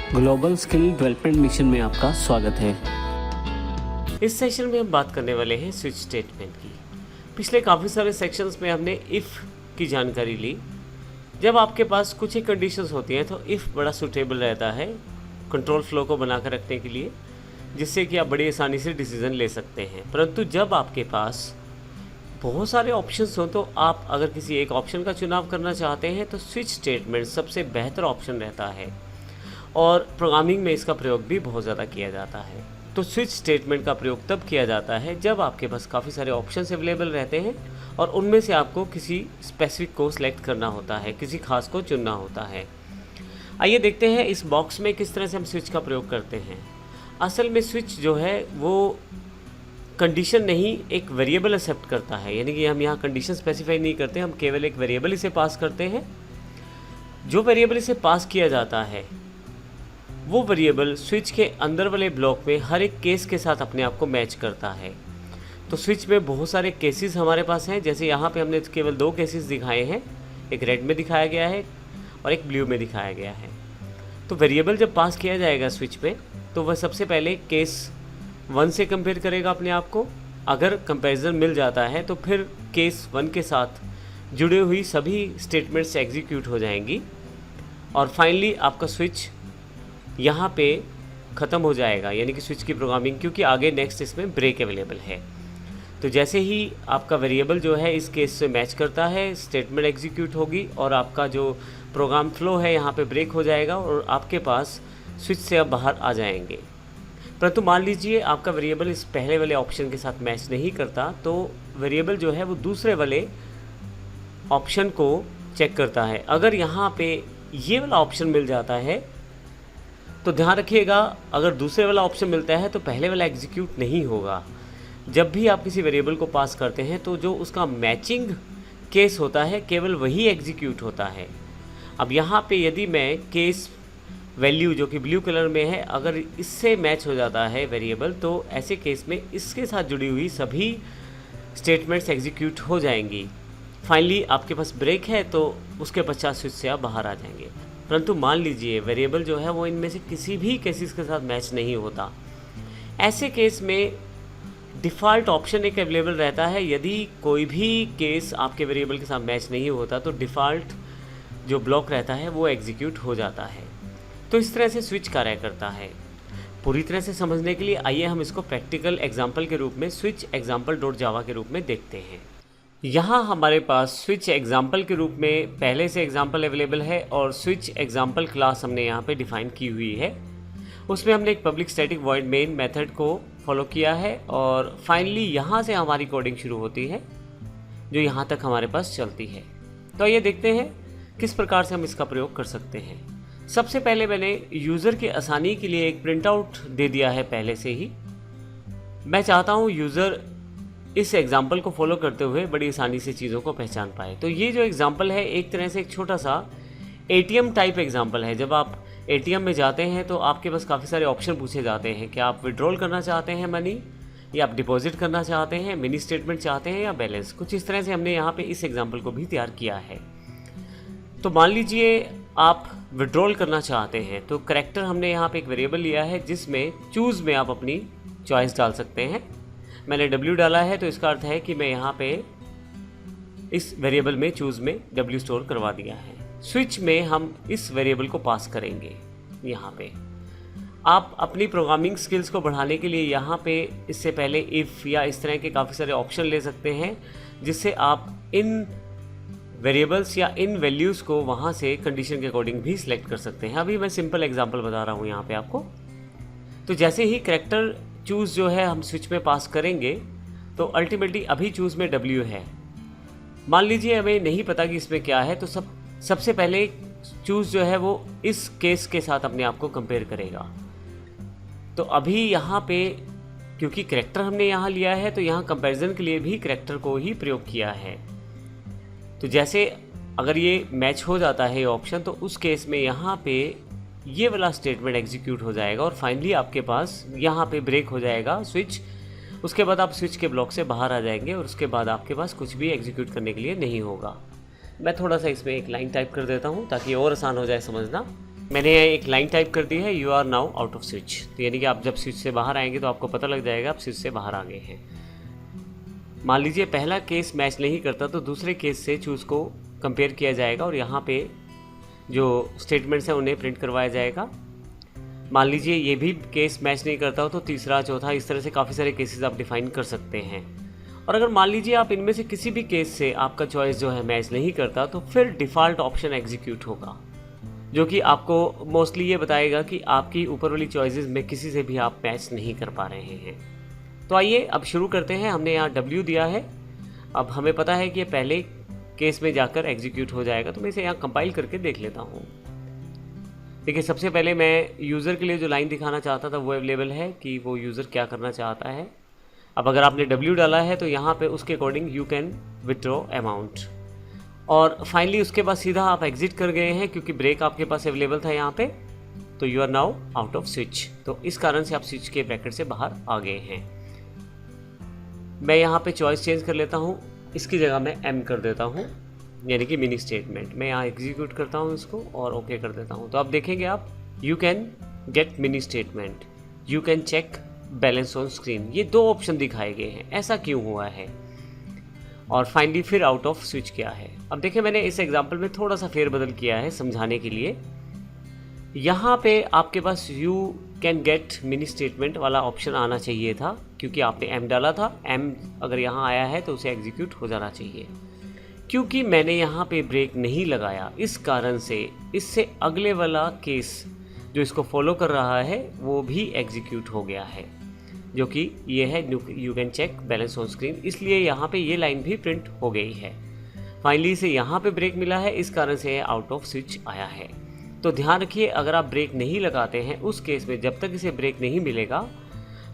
Global skill development mission में आपका स्वागत है। इस सेशन में हम बात करने वाले हैं स्विच स्टेटमेंट की। पिछले काफ़ी सारे सेक्शंस में हमने इफ़ की जानकारी ली। जब आपके पास कुछ ही कंडीशंस होती हैं तो इफ़ बड़ा सूटेबल रहता है कंट्रोल फ्लो को बनाकर रखने के लिए, जिससे कि आप बड़ी आसानी से डिसीज़न ले सकते हैं। परंतु जब आपके पास बहुत सारे ऑप्शंस हों तो आप अगर किसी एक ऑप्शन का चुनाव करना चाहते हैं तो स्विच स्टेटमेंट सबसे बेहतर ऑप्शन रहता है और प्रोग्रामिंग में इसका प्रयोग भी बहुत ज़्यादा किया जाता है। तो स्विच स्टेटमेंट का प्रयोग तब किया जाता है जब आपके पास काफ़ी सारे ऑप्शंस अवेलेबल रहते हैं और उनमें से आपको किसी स्पेसिफिक को सिलेक्ट करना होता है, किसी खास को चुनना होता है। आइए देखते हैं इस बॉक्स में किस तरह से हम स्विच का प्रयोग करते हैं। असल में स्विच जो है वो कंडीशन नहीं, एक वेरिएबल एक्सेप्ट करता है, यानी कि हम यहाँ कंडीशन स्पेसिफाई नहीं करते, हम केवल एक वेरिएबल इसे पास करते हैं। जो वेरिएबल इसे पास किया जाता है वो वेरिएबल स्विच के अंदर वाले ब्लॉक में हर एक केस के साथ अपने आप को मैच करता है। तो स्विच में बहुत सारे केसेस हमारे पास हैं, जैसे यहाँ पे हमने केवल 2 केसेस दिखाए हैं, एक रेड में दिखाया गया है और एक ब्लू में दिखाया गया है। तो वेरिएबल जब पास किया जाएगा स्विच पे तो वह सबसे पहले केस 1 से कंपेयर करेगा अपने आप को। अगर कंपैरिजन मिल जाता है तो फिर केस 1 के साथ जुड़ी हुई सभी स्टेटमेंट्स एग्जीक्यूट हो जाएंगी और फाइनली आपका स्विच यहाँ पे ख़त्म हो जाएगा, यानी कि स्विच की प्रोग्रामिंग, क्योंकि आगे नेक्स्ट इसमें ब्रेक अवेलेबल है। तो जैसे ही आपका वेरिएबल जो है इस केस से मैच करता है, स्टेटमेंट एग्जीक्यूट होगी और आपका जो प्रोग्राम फ्लो है यहाँ पे ब्रेक हो जाएगा और आपके पास स्विच से अब बाहर आ जाएंगे। परंतु मान लीजिए आपका वेरिएबल इस पहले वाले ऑप्शन के साथ मैच नहीं करता, तो वेरिएबल जो है वो दूसरे वाले ऑप्शन को चेक करता है। अगर यहाँ पे ये वाला ऑप्शन मिल जाता है तो ध्यान रखिएगा, अगर दूसरे वाला ऑप्शन मिलता है तो पहले वाला एग्जीक्यूट नहीं होगा। जब भी आप किसी वेरिएबल को पास करते हैं तो जो उसका मैचिंग केस होता है केवल वही एग्जीक्यूट होता है। अब यहाँ पे यदि मैं केस वैल्यू जो कि ब्लू कलर में है, अगर इससे मैच हो जाता है वेरिएबल, तो ऐसे केस में इसके साथ जुड़ी हुई सभी स्टेटमेंट्स एग्जीक्यूट हो जाएंगी। फाइनली आपके पास ब्रेक है तो उसके पश्चात स्विच से आप बाहर आ जाएंगे। परंतु मान लीजिए वेरिएबल जो है वो इनमें से किसी भी केसेस के साथ मैच नहीं होता। ऐसे केस में डिफ़ॉल्ट ऑप्शन एक अवेलेबल रहता है। यदि कोई भी केस आपके वेरिएबल के साथ मैच नहीं होता तो डिफ़ॉल्ट जो ब्लॉक रहता है वो एग्जीक्यूट हो जाता है। तो इस तरह से स्विच कार्य करता है। पूरी तरह से समझने के लिए आइए हम इसको प्रैक्टिकल एग्जाम्पल के रूप में स्विच एग्जाम्पल डॉट जावा के रूप में देखते हैं। यहाँ हमारे पास स्विच एग्जाम्पल के रूप में पहले से एग्जाम्पल अवेलेबल है और स्विच एग्जाम्पल क्लास हमने यहाँ पे डिफ़ाइन की हुई है। उसमें हमने एक public static void main method को फॉलो किया है और फाइनली यहाँ से हमारी कोडिंग शुरू होती है जो यहाँ तक हमारे पास चलती है। तो आइए देखते हैं किस प्रकार से हम इसका प्रयोग कर सकते हैं। सबसे पहले मैंने यूज़र की आसानी के लिए एक प्रिंट आउट दे दिया है पहले से ही। मैं चाहता हूँ यूज़र इस एग्जाम्पल को फॉलो करते हुए बड़ी आसानी से चीज़ों को पहचान पाए। तो ये जो एग्जाम्पल है एक तरह से एक छोटा सा एटीएम टाइप एग्जाम्पल है। जब आप एटीएम में जाते हैं तो आपके पास काफ़ी सारे ऑप्शन पूछे जाते हैं कि आप विड्रॉल करना चाहते हैं मनी, या आप डिपॉजिट करना चाहते हैं, मिनी स्टेटमेंट चाहते हैं या बैलेंस। कुछ इस तरह से हमने यहाँ पे इस एग्जाम्पल को भी तैयार किया है। तो मान लीजिए आप विड्रॉल करना चाहते हैं तो करेक्टर हमने यहाँ पे एक वेरिएबल लिया है जिसमें चूज़ में आप अपनी चॉइस डाल सकते हैं। मैंने W डाला है तो इसका अर्थ है कि मैं यहाँ पे इस वेरिएबल में चूज़ में W स्टोर करवा दिया है। स्विच में हम इस वेरिएबल को पास करेंगे। यहाँ पे आप अपनी प्रोग्रामिंग स्किल्स को बढ़ाने के लिए यहाँ पे इससे पहले इफ़ या इस तरह के काफ़ी सारे ऑप्शन ले सकते हैं जिससे आप इन वेरिएबल्स या इन वैल्यूज़ को वहाँ से कंडीशन के अकॉर्डिंग भी सिलेक्ट कर सकते हैं। अभी मैं सिंपल एग्जांपल बता रहा हूँ यहाँ पे आपको। तो जैसे ही करैक्टर चूज़ जो है हम स्विच में पास करेंगे तो अल्टीमेटली अभी चूज़ में W है। मान लीजिए हमें नहीं पता कि इसमें क्या है, तो सबसे पहले चूज़ जो है वो इस केस के साथ अपने आप को कंपेयर करेगा। तो अभी यहाँ पे क्योंकि करैक्टर हमने यहाँ लिया है तो यहाँ कंपैरिजन के लिए भी करैक्टर को ही प्रयोग किया है। तो जैसे अगर ये मैच हो जाता है ये ऑप्शन तो उस केस में यहाँ पे ये वाला स्टेटमेंट एग्जीक्यूट हो जाएगा और फाइनली आपके पास यहाँ पे ब्रेक हो जाएगा स्विच। उसके बाद आप स्विच के ब्लॉक से बाहर आ जाएंगे और उसके बाद आपके पास कुछ भी एग्जीक्यूट करने के लिए नहीं होगा। मैं थोड़ा सा इसमें एक लाइन टाइप कर देता हूँ ताकि और आसान हो जाए समझना। मैंने एक लाइन टाइप कर दी है, you are now out of switch. तो यानी कि आप जब स्विच से बाहर आएंगे तो आपको पता लग जाएगा आप स्विच से बाहर आ गए हैं। मान लीजिए पहला केस मैच नहीं करता तो दूसरे केस से चूज़ को कंपेयर किया जाएगा और यहाँ पे जो स्टेटमेंट्स हैं उन्हें प्रिंट करवाया जाएगा। मान लीजिए ये भी केस मैच नहीं करता हो तो तीसरा, चौथा, इस तरह से काफ़ी सारे केसेस आप डिफाइन कर सकते हैं। और अगर मान लीजिए आप इनमें से किसी भी केस से आपका चॉइस जो है मैच नहीं करता तो फिर डिफ़ॉल्ट ऑप्शन एग्जीक्यूट होगा, जो कि आपको मोस्टली ये बताएगा कि आपकी ऊपर वाली चॉइसेस में किसी से भी आप मैच नहीं कर पा रहे हैं। तो आइए अब शुरू करते हैं। हमने यहाँ W दिया है, अब हमें पता है कि ये पहले केस में जाकर एग्जीक्यूट हो जाएगा। तो मैं इसे यहाँ कंपाइल करके देख लेता हूँ। देखिए, सबसे पहले मैं यूज़र के लिए जो लाइन दिखाना चाहता था वो अवेलेबल है कि वो यूज़र क्या करना चाहता है। अब अगर आपने W डाला है तो यहाँ पे उसके according you can withdraw amount, और फाइनली उसके बाद सीधा आप एग्जिट कर गए हैं क्योंकि ब्रेक आपके पास अवेलेबल था यहाँ पे। तो you are now out of switch. तो इस कारण से आप स्विच के ब्रैकेट से बाहर आ गए हैं। मैं यहाँ पे चॉइस चेंज कर लेता हूँ, इसकी जगह मैं M कर देता हूँ, यानी कि मिनी स्टेटमेंट। मैं यहाँ एग्जीक्यूट करता हूँ इसको और ओके कर देता हूँ। तो अब देखेंगे आप, you can get mini statement, you can check balance on screen, ये दो ऑप्शन दिखाए गए हैं। ऐसा क्यों हुआ है? और फाइनली फिर आउट ऑफ स्विच क्या है। अब देखिए, मैंने इस एग्जाम्पल में थोड़ा सा फेरबदल किया है समझाने के लिए। यहाँ पे आपके पास you can get mini statement वाला ऑप्शन आना चाहिए था क्योंकि आपने M डाला था। M अगर यहाँ आया है तो उसे एग्जीक्यूट हो जाना चाहिए। क्योंकि मैंने यहाँ पे ब्रेक नहीं लगाया, इस कारण से इससे अगले वाला केस जो इसको फॉलो कर रहा है वो भी एग्जीक्यूट हो गया है, जो कि ये है you can check balance on screen. इसलिए यहाँ पे ये लाइन भी प्रिंट हो गई है। फाइनली इसे यहाँ पे ब्रेक मिला है, इस कारण से आउट ऑफ स्विच आया है। तो ध्यान रखिए, अगर आप ब्रेक नहीं लगाते हैं उस केस में जब तक इसे ब्रेक नहीं मिलेगा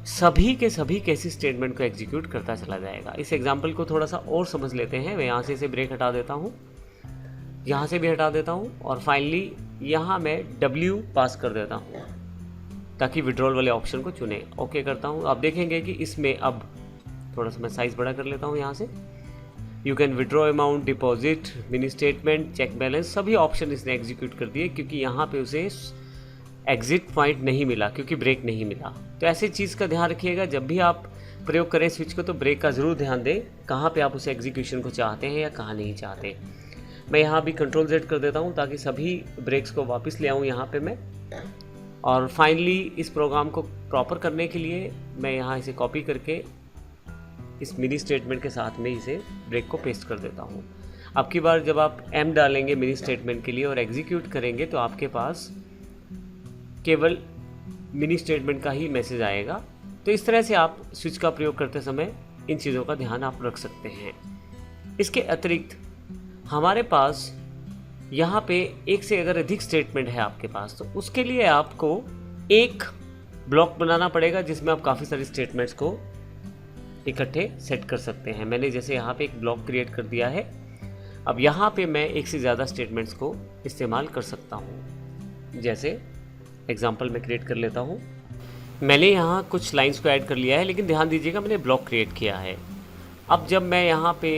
सभी के सभी केस स्टेटमेंट को एग्जीक्यूट करता चला जाएगा। इस एग्जांपल को थोड़ा सा और समझ लेते हैं। मैं यहाँ से इसे ब्रेक हटा देता हूँ, यहाँ से भी हटा देता हूँ और फाइनली यहाँ मैं W पास कर देता हूँ ताकि विड्रॉल वाले ऑप्शन को चुने। ओके करता हूँ। आप देखेंगे कि इसमें अब थोड़ा सा मैं साइज़ बड़ा कर लेता हूँ यहाँ से। You can withdraw amount, deposit, mini statement, check balance, सभी ऑप्शन इसने एग्जीक्यूट कर दिए क्योंकि यहाँ पे उसे एग्जिट पॉइंट नहीं मिला, क्योंकि ब्रेक नहीं मिला। तो ऐसी चीज़ का ध्यान रखिएगा, जब भी आप प्रयोग करें स्विच को तो ब्रेक का ज़रूर ध्यान दें, कहाँ पे आप उसे एग्जीक्यूशन को चाहते हैं या कहाँ नहीं चाहते। मैं यहाँ भी Ctrl Z कर देता हूँ ताकि सभी ब्रेक्स को वापस ले आऊँ यहाँ पे मैं। और फाइनली इस प्रोग्राम को प्रॉपर करने के लिए मैं यहाँ इसे कॉपी करके इस मिनी स्टेटमेंट के साथ में इसे ब्रेक को पेस्ट कर देता हूँ। अब की बार जब आप M डालेंगे मिनी स्टेटमेंट के लिए और एग्जीक्यूट करेंगे तो आपके पास केवल मिनी स्टेटमेंट का ही मैसेज आएगा। तो इस तरह से आप स्विच का प्रयोग करते समय इन चीज़ों का ध्यान आप रख सकते हैं। इसके अतिरिक्त हमारे पास यहाँ पे एक से अगर अधिक स्टेटमेंट है आपके पास तो उसके लिए आपको एक ब्लॉक बनाना पड़ेगा जिसमें आप काफ़ी सारी स्टेटमेंट्स को इकट्ठे सेट कर सकते हैं। मैंने जैसे यहाँ पे एक ब्लॉक क्रिएट कर दिया है। अब यहाँ पे मैं एक से ज़्यादा स्टेटमेंट्स को इस्तेमाल कर सकता हूँ। जैसे एग्जांपल मैं क्रिएट कर लेता हूँ। मैंने यहाँ कुछ लाइंस को ऐड कर लिया है, लेकिन ध्यान दीजिएगा मैंने ब्लॉक क्रिएट किया है। अब जब मैं यहाँ पे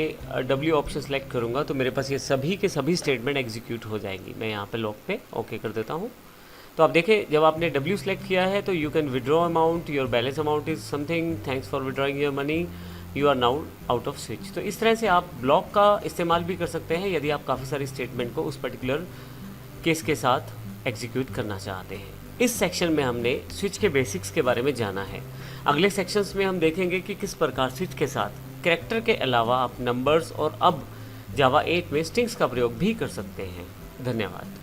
W ऑप्शन सेलेक्ट करूँगा तो मेरे पास ये सभी के सभी स्टेटमेंट एग्जीक्यूट हो जाएंगी। मैं यहाँ पे लॉक पे ओके कर देता हूँ। तो आप देखें, जब आपने W सेलेक्ट किया है तो you can withdraw amount, your balance amount is something, thanks for withdrawing your money, you are now out of switch. तो इस तरह से आप ब्लॉक का इस्तेमाल भी कर सकते हैं यदि आप काफ़ी सारी स्टेटमेंट को उस पर्टिकुलर केस के साथ एग्जीक्यूट करना चाहते हैं। इस सेक्शन में हमने स्विच के बेसिक्स के बारे में जाना है। अगले सेक्शंस में हम देखेंगे कि किस प्रकार स्विच के साथ कैरेक्टर के अलावा आप नंबर्स और अब जावा 8 में स्ट्रिंग्स का प्रयोग भी कर सकते हैं। धन्यवाद।